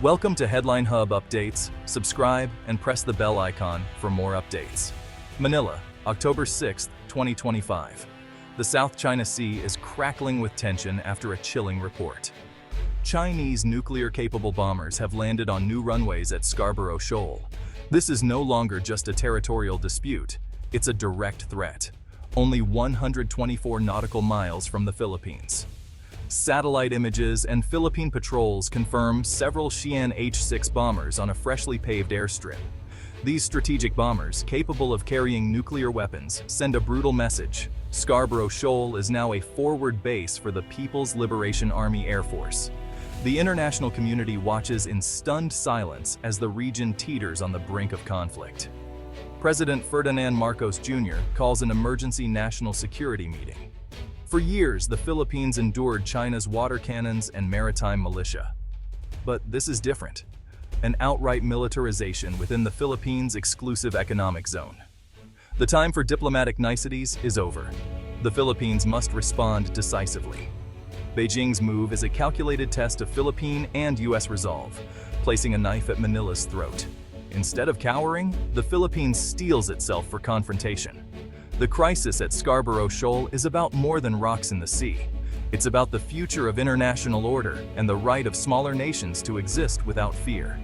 Welcome to Headline Hub Updates. Subscribe and press the bell icon for more updates. Manila, October 6, 2025. The South China Sea is crackling with tension after a chilling report. Chinese nuclear-capable bombers have landed on new runways at Scarborough Shoal. This is no longer just a territorial dispute, it's a direct threat. Only 124 nautical miles from the Philippines. Satellite images and Philippine patrols confirm several Xi'an H-6 bombers on a freshly paved airstrip. These strategic bombers, capable of carrying nuclear weapons, send a brutal message. Scarborough Shoal is now a forward base for the People's Liberation Army Air Force. The international community watches in stunned silence as the region teeters on the brink of conflict. President Ferdinand Marcos Jr. calls an emergency national security meeting. For years, the Philippines endured China's water cannons and maritime militia. But this is different. An outright militarization within the Philippines Exclusive Economic Zone. The time for diplomatic niceties is over. The Philippines must respond decisively. Beijing's move is a calculated test of Philippine and U.S. resolve, placing a knife at Manila's throat. Instead of cowering, the Philippines steels itself for confrontation. The crisis at Scarborough Shoal is about more than rocks in the sea. It's about the future of international order and the right of smaller nations to exist without fear.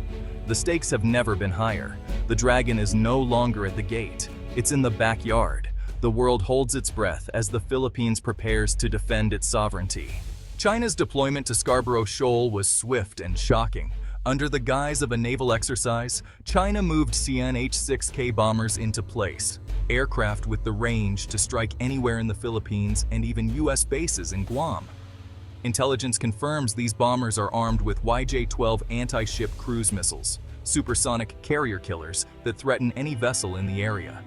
The stakes have never been higher. The dragon is no longer at the gate. It's in the backyard. The world holds its breath as the Philippines prepares to defend its sovereignty. China's deployment to Scarborough Shoal was swift and shocking. Under the guise of a naval exercise, China moved Xi'an H-6K bombers into place, aircraft with the range to strike anywhere in the Philippines and even U.S. bases in Guam. Intelligence confirms these bombers are armed with YJ-12 anti-ship cruise missiles, supersonic carrier killers that threaten any vessel in the area.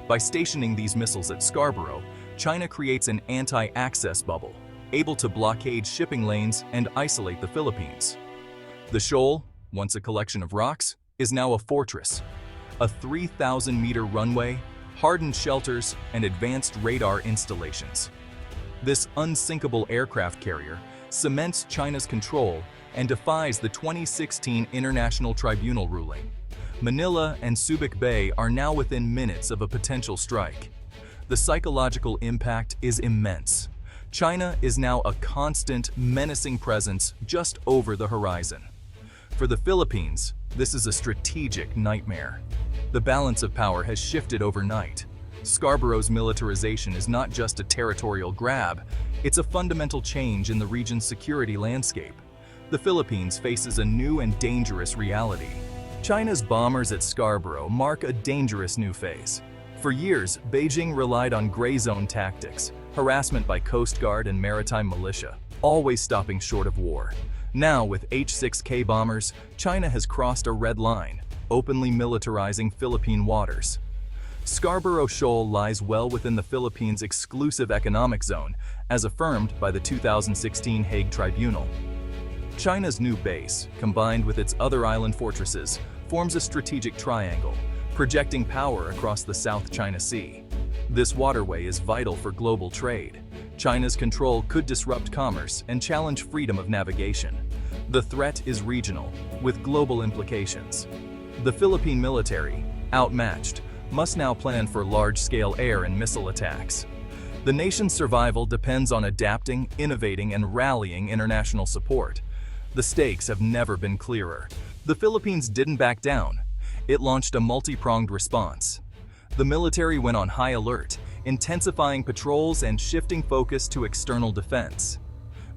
By stationing these missiles at Scarborough, China creates an anti-access bubble, able to blockade shipping lanes and isolate the Philippines. The shoal, once a collection of rocks, is now a fortress. A 3,000-meter runway, hardened shelters, and advanced radar installations. This unsinkable aircraft carrier cements China's control and defies the 2016 International Tribunal ruling. Manila and Subic Bay are now within minutes of a potential strike. The psychological impact is immense. China is now a constant, menacing presence just over the horizon. For the Philippines, this is a strategic nightmare. The balance of power has shifted overnight. Scarborough's militarization is not just a territorial grab, it's a fundamental change in the region's security landscape. The Philippines faces a new and dangerous reality. China's bombers at Scarborough mark a dangerous new phase. For years, Beijing relied on gray zone tactics, harassment by Coast Guard and maritime militia, always stopping short of war. Now, with H-6K bombers, China has crossed a red line, openly militarizing Philippine waters. Scarborough Shoal lies well within the Philippines' exclusive economic zone, as affirmed by the 2016 Hague Tribunal. China's new base, combined with its other island fortresses, forms a strategic triangle, projecting power across the South China Sea. This waterway is vital for global trade. China's control could disrupt commerce and challenge freedom of navigation. The threat is regional, with global implications. The Philippine military, outmatched, must now plan for large-scale air and missile attacks. The nation's survival depends on adapting, innovating, and rallying international support. The stakes have never been clearer. The Philippines didn't back down. It launched a multi-pronged response. The military went on high alert, intensifying patrols and shifting focus to external defense.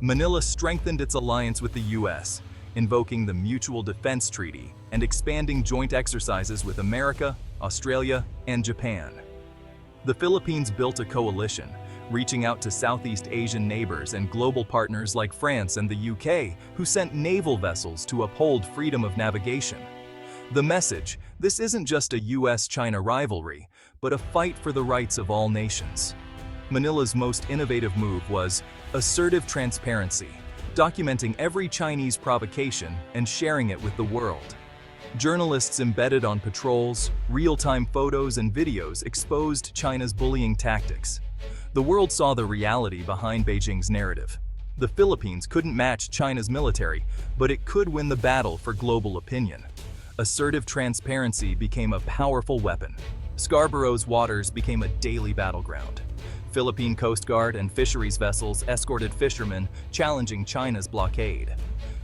Manila strengthened its alliance with the U.S., invoking the Mutual Defense Treaty and expanding joint exercises with America, Australia, and Japan. The Philippines built a coalition, reaching out to Southeast Asian neighbors and global partners like France and the UK, who sent naval vessels to uphold freedom of navigation. The message: this isn't just a US-China rivalry, but a fight for the rights of all nations. Manila's most innovative move was assertive transparency, documenting every Chinese provocation and sharing it with the world. Journalists embedded on patrols, real-time photos and videos exposed China's bullying tactics. The world saw the reality behind Beijing's narrative. The Philippines couldn't match China's military, but it could win the battle for global opinion. Assertive transparency became a powerful weapon. Scarborough's waters became a daily battleground. Philippine Coast Guard and fisheries vessels escorted fishermen, challenging China's blockade.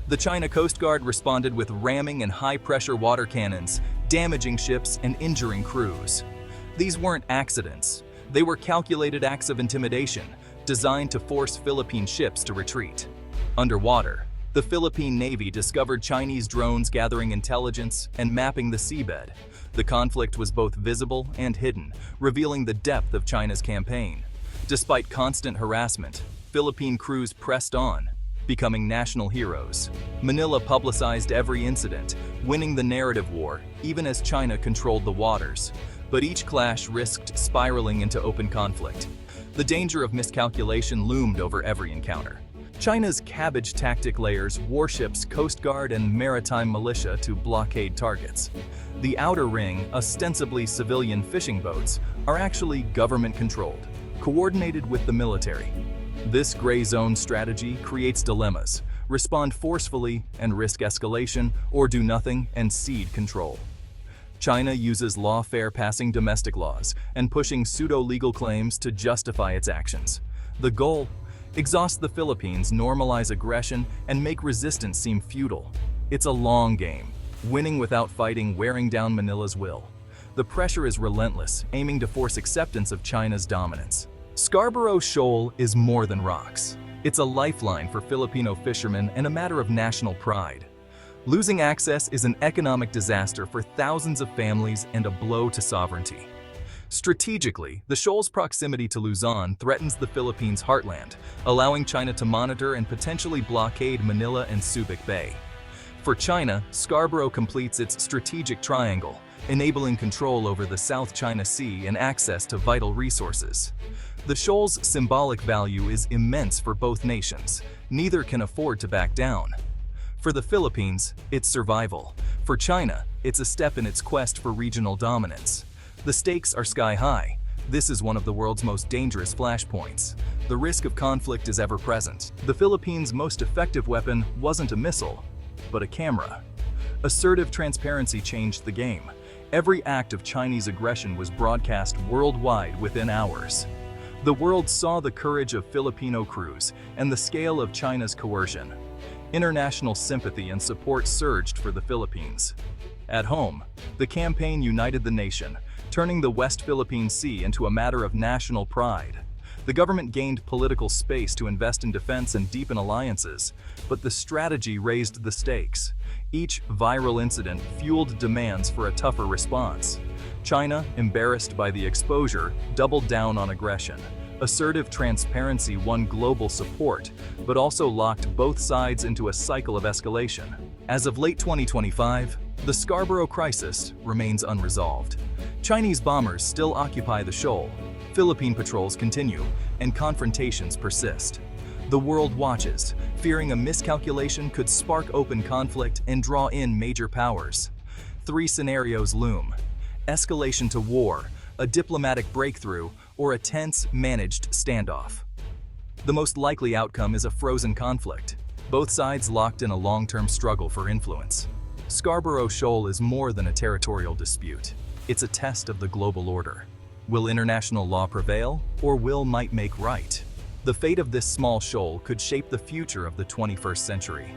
The China Coast Guard responded with ramming and high-pressure water cannons, damaging ships and injuring crews. These weren't accidents. They were calculated acts of intimidation, designed to force Philippine ships to retreat. Underwater, the Philippine Navy discovered Chinese drones gathering intelligence and mapping the seabed. The conflict was both visible and hidden, revealing the depth of China's campaign. Despite constant harassment, Philippine crews pressed on, becoming national heroes. Manila publicized every incident, winning the narrative war, even as China controlled the waters. But each clash risked spiraling into open conflict. The danger of miscalculation loomed over every encounter. China's cabbage tactic layers warships, Coast Guard, and maritime militia to blockade targets. The outer ring, ostensibly civilian fishing boats, are actually government-controlled, coordinated with the military. This gray zone strategy creates dilemmas: respond forcefully and risk escalation, or do nothing and cede control. China uses lawfare, passing domestic laws and pushing pseudo-legal claims to justify its actions. The goal? Exhaust the Philippines, normalize aggression, and make resistance seem futile. It's a long game, winning without fighting, wearing down Manila's will. The pressure is relentless, aiming to force acceptance of China's dominance. Scarborough Shoal is more than rocks. It's a lifeline for Filipino fishermen and a matter of national pride. Losing access is an economic disaster for thousands of families and a blow to sovereignty. Strategically, the shoal's proximity to Luzon threatens the Philippines' heartland, allowing China to monitor and potentially blockade Manila and Subic Bay. For China, Scarborough completes its strategic triangle, enabling control over the South China Sea and access to vital resources. The shoal's symbolic value is immense for both nations. Neither can afford to back down. For the Philippines, it's survival. For China, it's a step in its quest for regional dominance. The stakes are sky high. This is one of the world's most dangerous flashpoints. The risk of conflict is ever present. The Philippines' most effective weapon wasn't a missile, but a camera. Assertive transparency changed the game. Every act of Chinese aggression was broadcast worldwide within hours. The world saw the courage of Filipino crews and the scale of China's coercion. International sympathy and support surged for the Philippines. At home, the campaign united the nation, turning the West Philippine Sea into a matter of national pride. The government gained political space to invest in defense and deepen alliances, but the strategy raised the stakes. Each viral incident fueled demands for a tougher response. China, embarrassed by the exposure, doubled down on aggression. Assertive transparency won global support, but also locked both sides into a cycle of escalation. As of late 2025, the Scarborough crisis remains unresolved. Chinese bombers still occupy the shoal, Philippine patrols continue, and confrontations persist. The world watches, fearing a miscalculation could spark open conflict and draw in major powers. Three scenarios loom: escalation to war, a diplomatic breakthrough, or a tense, managed standoff. The most likely outcome is a frozen conflict, both sides locked in a long-term struggle for influence. Scarborough Shoal is more than a territorial dispute. It's a test of the global order. Will international law prevail, or will might make right? The fate of this small shoal could shape the future of the 21st century.